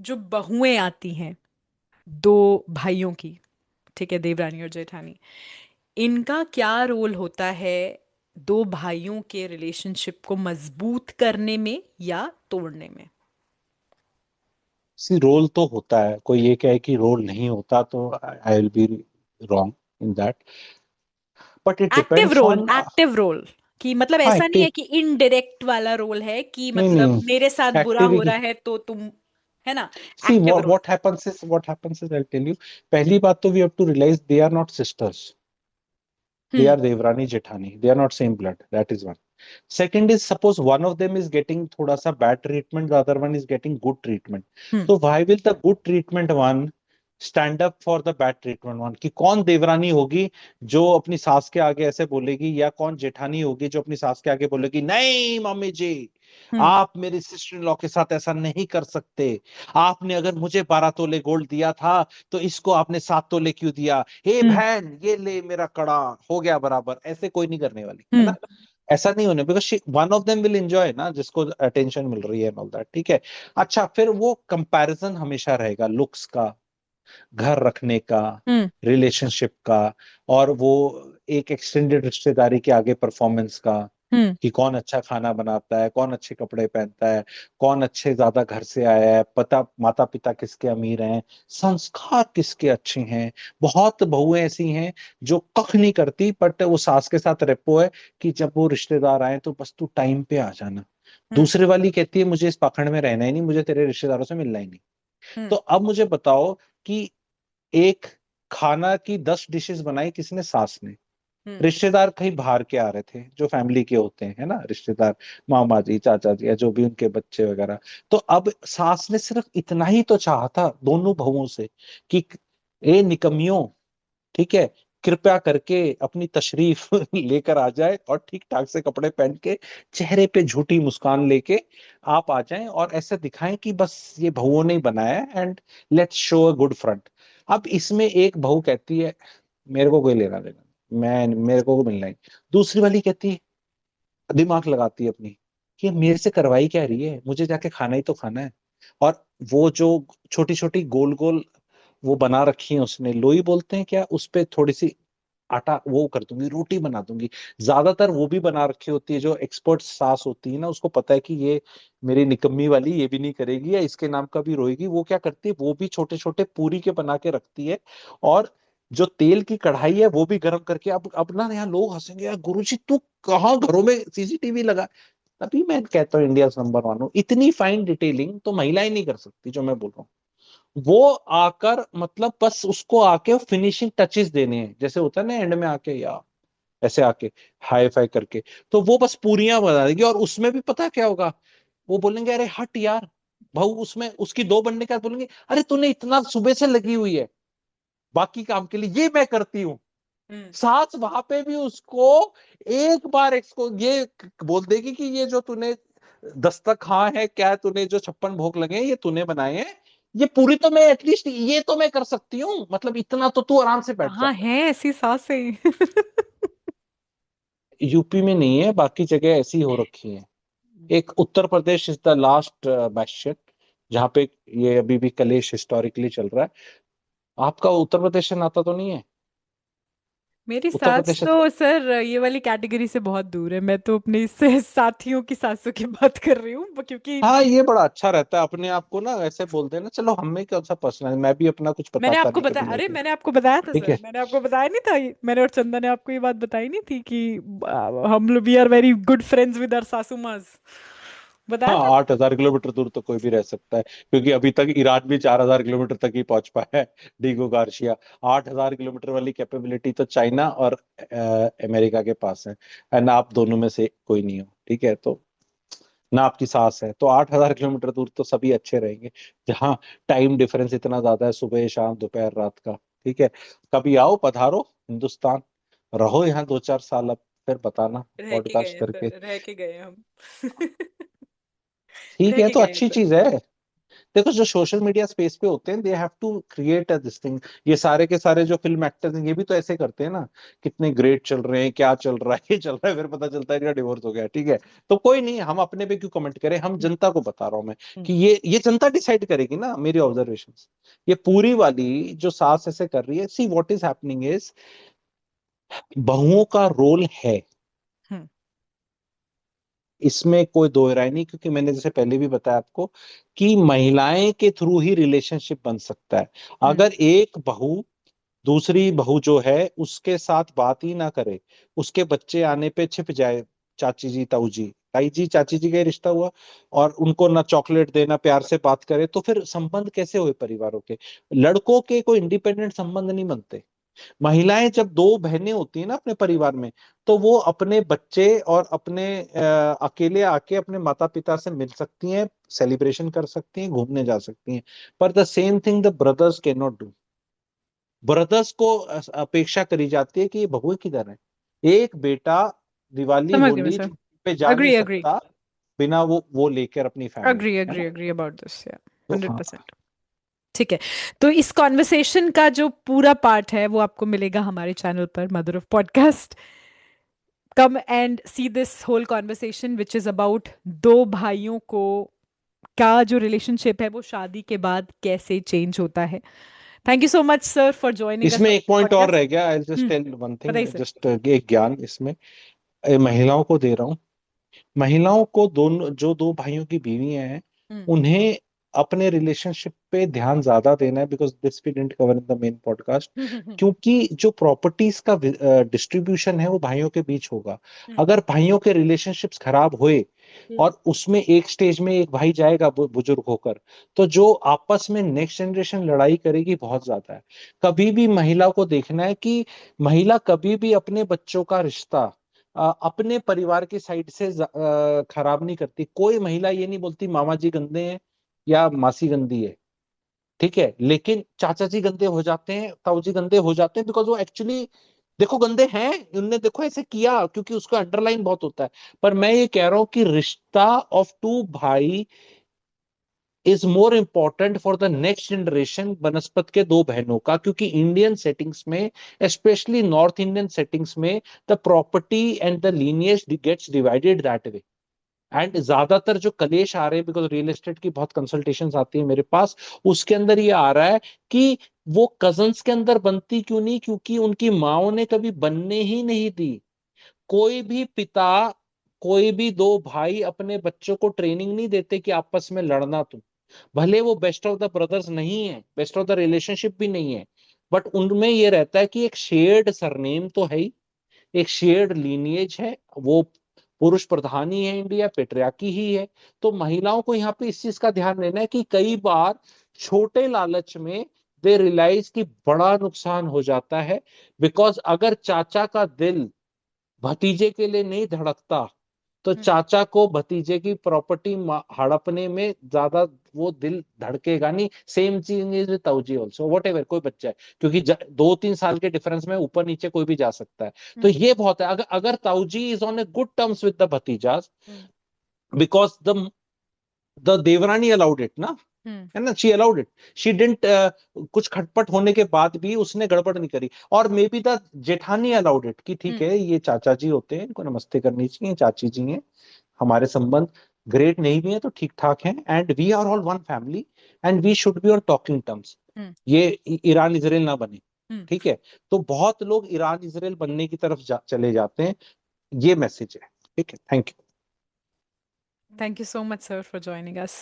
जो बहुएं आती हैं दो भाइयों की, ठीक है, देवरानी और जेठानी, इनका क्या रोल होता है दो भाइयों के रिलेशनशिप को मजबूत करने में या तोड़ने में? सी रोल तो होता है, कोई ये कहे कि रोल नहीं होता तो I will be wrong in that, but it active depends role, on. Active role, कि मतलब हाँ ऐसा नहीं एक्टिव। है कि इनडायरेक्ट वाला रोल है कि नहीं मतलब नहीं, मेरे साथ बुरा हो रहा एक्टिव। है तो तुम, है ना? See active role. What happens is I tell you. पहली बात तो we have to realize they are not sisters, they hmm. are Devrani Jethani, they are not same blood, that is one. Second is, suppose one of them is getting thoda sa bad treatment, the other one is getting good treatment, hmm. so why will the good treatment one stand up for the bad treatment one? कि कौन देवरानी होगी जो अपनी सास के आगे ऐसे बोलेगी, या कौन जेठानी होगी जो अपनी सास के आगे बोलेगी नहीं मम्मी जी, हम्म। आप मेरी सिस्टर इन लॉ के साथ ऐसा नहीं कर सकते, आपने अगर मुझे 12 तोले गोल्ड दिया था तो इसको आपने 7 तोले क्यों दिया, हे हम्म। बहन ये ले मेरा कड़ा, हो गया बराबर, ऐसे कोई नहीं करने वाली है हम्म। ना। ऐसा नहीं होने, because one of them will enjoy ना, जिसको अटेंशन मिल रही है एंड ऑल दैट, ठीक है। अच्छा, फिर वो कंपैरिजन हमेशा रहेगा, लुक्स का, घर रखने का, हम्म। रिलेशनशिप का, और वो एक एक्सटेंडेड रिश्तेदारी के आगे परफॉर्मेंस का, हम्म। कि कौन अच्छा खाना बनाता है, कौन अच्छे कपड़े पहनता है, कौन अच्छे ज्यादा घर से आया है, पता माता पिता किसके अमीर हैं, संस्कार किसके अच्छे हैं। बहुत बहुएं ऐसी हैं जो कख नहीं करती, बट वो सास के साथ रेपो है कि जब वो रिश्तेदार आए तो बस तू टाइम पे आ जाना। हम्म। दूसरे वाली कहती है मुझे इस पाखंड में रहना ही नहीं, मुझे तेरे रिश्तेदारों से मिलना ही नहीं। तो हम्म। अब मुझे बताओ कि एक खाना की 10 डिशेस बनाई किसने, सास ने। हम्म। रिश्तेदार कहीं बाहर के आ रहे थे जो फैमिली के होते हैं, है ना, रिश्तेदार, मामा जी चाचा जी या जो भी उनके बच्चे वगैरह। तो अब सास ने सिर्फ इतना ही तो चाहा था दोनों बहुओं से कि ए निकमियों, ठीक है, कृपया करके अपनी तशरीफ लेकर आ जाए और ठीक ठाक से कपड़े पहन के चेहरे पे झूठी मुस्कान लेके आप आ जाएं, और ऐसे दिखाएं कि बस ये बहुओं ने ही बनाया है, and let's show a good front. अब इसमें एक बहू कहती है मेरे को कोई लेना देना नहीं, मैं मेरे को मिलना ही। दूसरी वाली कहती है, दिमाग लगाती है अपनी, कि मेरे से करवाई क्या रही है, मुझे जाके खाना ही तो खाना है। और वो जो छोटी छोटी गोल गोल वो बना रखी है उसने, लोई बोलते हैं क्या, उस पे थोड़ी सी आटा वो कर दूंगी, रोटी बना दूंगी। ज्यादातर वो भी बना रखी होती है, जो एक्सपर्ट सास होती है ना, उसको पता है कि ये मेरी निकम्मी वाली ये भी नहीं करेगी या इसके नाम का भी रोएगी। वो क्या करती है, वो भी छोटे छोटे पूरी के बना के रखती है। और जो तेल की कढ़ाई है वो भी गर्म करके, अब ना यहाँ लोग हंसेंगे, यार गुरुजी तू कहाँ घरों में सीसीटीवी लगा। तभी मैं कहता हूँ इंडिया नंबर वन हो, इतनी फाइन डिटेलिंग तो महिलाएं नहीं कर सकती जो मैं बोल रहा हूँ। वो आकर मतलब बस उसको आके फिनिशिंग टचेस देने हैं, जैसे होता है ना एंड में आके, या ऐसे आके हाई फाई करके, तो वो बस पूरियां बना देगी। और उसमें भी पता क्या होगा, वो बोलेंगे अरे हट यार भाऊ, उसमें उसकी दो बनने का बोलेंगे, अरे तूने इतना सुबह से लगी हुई है बाकी काम के लिए, ये मैं करती हूँ। हम्म। साथ वहां पे भी उसको एक बार इसको ये बोल देगी कि ये जो तूने दस्तक खां है क्या, तूने जो 56 भोग लगे हैं ये तूने बनाए हैं, ये पूरी तो मैं एटलीस्ट ये तो मैं कर सकती हूँ, मतलब इतना तो तू आराम से बैठ जा। कहाँ है ऐसी सासें? यूपी में नहीं है, बाकी जगह ऐसी हो रखी है। एक Uttar Pradesh is the last बेस्शन जहाँ पे ये अभी भी कलेश हिस्टोरिकली चल रहा है। आपका उत्तर प्रदेश से नाता तो नहीं है? मेरी उत्तर सास प्रदेश से तो सर ये वाली कैटेगरी से बहुत दूर है। मैं तो अपने इससे साथियों की सासों की बात कर रही हूँ क्योंकि हाँ, ये बड़ा अच्छा रहता है अपने आप को ना ऐसे बोलते हैं ना, चलो हमें क्या सा पर्सनल, मैं भी अपना कुछ मैंने बताता आपको नहीं कभी बताया, अरे लाइफ में, मैंने आपको बताया था ठीक सर, है। मैंने आपको बताया नहीं था मैंने और चंदा ने आपको ये बात बताई नहीं थी कि हम लोग we are very good friends with our सासू मास? बताया हाँ, था। 8,000 किलोमीटर दूर तो कोई भी रह सकता है, क्योंकि अभी तक ईरान भी 4,000 किलोमीटर तक ही पहुंच पाया है, डीगो गार्शिया। 8,000 किलोमीटर वाली कैपेबिलिटी तो चाइना और अमेरिका के पास है, एंड आप दोनों में से कोई नहीं हो, ठीक है। तो ना आपकी सास है, तो 8,000 किलोमीटर दूर तो सभी अच्छे रहेंगे, जहाँ टाइम डिफरेंस इतना ज्यादा है, सुबह शाम दोपहर रात का, ठीक है। कभी आओ पधारो हिंदुस्तान, रहो यहाँ 2-4 साल, अब फिर बताना रह के गए पॉडकास्ट हैं करके। सर, रह के गए हम। ठीक रह है, के तो गए हैं अच्छी सर। चीज है। देखो जो सोशल मीडिया स्पेस पे होते हैं, they have to create a this thing. ये सारे के सारे जो फिल्म एक्टर्स हैं, ये भी तो ऐसे करते हैं ना, कितने ग्रेट चल रहे हैं, क्या चल रहा है, ये चल रहा है, फिर पता चलता है इनका डिवोर्स हो गया, ठीक है। तो कोई नहीं, हम अपने पे क्यों कमेंट करें, हम हम्म, जनता को बता रहा हूं मैं हम्म, कि ये जनता डिसाइड करेगी ना, मेरी ऑब्जर्वेशन। ये पूरी वाली जो सास ऐसे कर रही है, see what is happening is, बहुओं का रोल है हम्म, इसमें, कोई दो राय नहीं, क्योंकि मैंने जैसे पहले भी बताया आपको कि महिलाएं के थ्रू ही रिलेशनशिप बन सकता है। हम्म, अगर एक बहू दूसरी बहू जो है उसके साथ बात ही ना करे, उसके बच्चे आने पे छिप जाए, चाची जी ताऊ जी ताई जी चाची जी का ही रिश्ता हुआ, और उनको ना चॉकलेट देना, प्यार से बात करे, तो फिर संबंध कैसे हुए परिवारों के? लड़कों के कोई इंडिपेंडेंट संबंध नहीं बनते। महिलाएं जब दो बहनें होती हैं ना अपने परिवार में, तो वो अपने बच्चे और अपने अकेले आके अपने माता पिता से मिल सकती हैं, सेलिब्रेशन कर सकती हैं, घूमने जा सकती हैं। पर the same thing the brothers can not do. Brothers को अपेक्षा करी जाती है कि ये बहुएं किधर है। एक बेटा दिवाली समझ गई मैं होली सर। छुट्टी पे जा नहीं अग्री अग्री सकता बिना वो लेकर अपनी फैमिली, अग्री है अग्री ना। अग्री अबाउट दिस, या तो हाँ, 100%। ठीक है। तो इस कॉन्वर्सेशन का जो पूरा पार्ट है वो आपको मिलेगा हमारे चैनल पर, mother of podcast. Come and see this whole conversation which is about दो भाइयों को का जो रिलेशनशिप है वो शादी के बाद कैसे चेंज होता है। Thank you so much sir for joining us इसमें ऑन एक पॉइंट और पॉडकास्ट। रह गया, I just hmm, tell one thing, बताइए सर। जस्ट एक ज्ञान इसमें महिलाओं को दे रहा हूँ। महिलाओं को, दोनों जो दो भाइयों की बीवियां हैं, हम्म, उन्हें अपने रिलेशनशिप पे ध्यान ज्यादा देना है, because this we didn't cover in the main podcast. Hmm, hmm, क्योंकि जो प्रॉपर्टीज का डिस्ट्रीब्यूशन है वो भाइयों के बीच होगा। हम्म, अगर भाइयों के रिलेशनशिप्स खराब हुए हम्म, और उसमें एक स्टेज में एक भाई जाएगा बुजुर्ग होकर, तो जो आपस में नेक्स्ट जनरेशन लड़ाई करेगी बहुत ज्यादा है। कभी भी महिला को देखना है कि महिला कभी भी अपने बच्चों का रिश्ता अपने परिवार की साइड से खराब नहीं करती। कोई महिला ये नहीं बोलती मामा जी गंदे हैं या मासी गंदी है, ठीक है, लेकिन चाचा जी गंदे हो जाते हैं, ताऊ जी गंदे हो जाते हैं, बिकॉज वो एक्चुअली देखो गंदे हैं, उनने देखो ऐसे किया, क्योंकि उसका अंडरलाइन बहुत होता है। पर मैं ये कह रहा हूं कि रिश्ता ऑफ टू भाई is more important for the next generation बनस्पत के दो बहनों का, क्योंकि इंडियन सेटिंग्स में, स्पेशली नॉर्थ इंडियन सेटिंग्स में, the property and the lineage gets divided that way. And ज्यादातर जो कलेश आ रहे हैं, बिकॉज रियल एस्टेट की बहुत कंसल्टेशंस आती है मेरे पास, उसके अंदर ये आ रहा है कि वो कजन्स के अंदर बनती क्यों नहीं, क्योंकि उनकी माओ ने कभी बनने ही नहीं दी। कोई भी पिता, कोई भी दो भाई अपने बच्चों को ट्रेनिंग नहीं देते कि आपस में लड़ना, तुम भले वो बेस्ट ऑफ द ब्रदर्स नहीं है, बेस्ट ऑफ द रिलेशनशिप भी नहीं है, बट उनमें ये रहता है कि एक शेयर्ड सरनेम तो है ही, एक शेयर्ड लीनिएज है, वो पुरुष प्रधान ही है, इंडिया पेट्रियार्की ही है। तो महिलाओं को यहाँ पे इस चीज का ध्यान देना है कि कई बार छोटे लालच में दे रियलाइज कि बड़ा नुकसान हो जाता है। बिकॉज अगर चाचा का दिल भतीजे के लिए नहीं धड़कता, तो हम्म, चाचा को भतीजे की प्रॉपर्टी हड़पने में ज्यादा वो दिल धड़केगा नहीं। सेम चीज इज ताऊजी ऑल्सो, वट एवर, कोई बच्चा है, क्योंकि 2-3 साल के डिफरेंस में ऊपर नीचे कोई भी जा सकता है। तो हम्म, ये बहुत है, अगर अगर ताऊजी is on a good terms with the भतीजास, हम्म, बिकॉज द देवरानी अलाउड इट ना, हम्म, है ना, she allowed it, she didn't, कुछ खटपट होने के बाद भी उसने गड़बड़ नहीं करी। और मे बी द जेठानी अलाउड इट कि ठीक हम्म, है, ये चाचा जी होते हैं, इनको नमस्ते करनी चाहिए, चाची जी हैं, हमारे संबंध ग्रेट नहीं भी है तो ठीक ठाक हैं, and we are all one family, and we should be on talking terms. Hmm, ये ईरान इसराइल ना बने, हम्म। ठीक है। तो बहुत लोग ईरान इसराइल बनने की तरफ चले जाते हैं, ये मैसेज है, ठीक है, thank you. Thank you so much, sir, for joining us.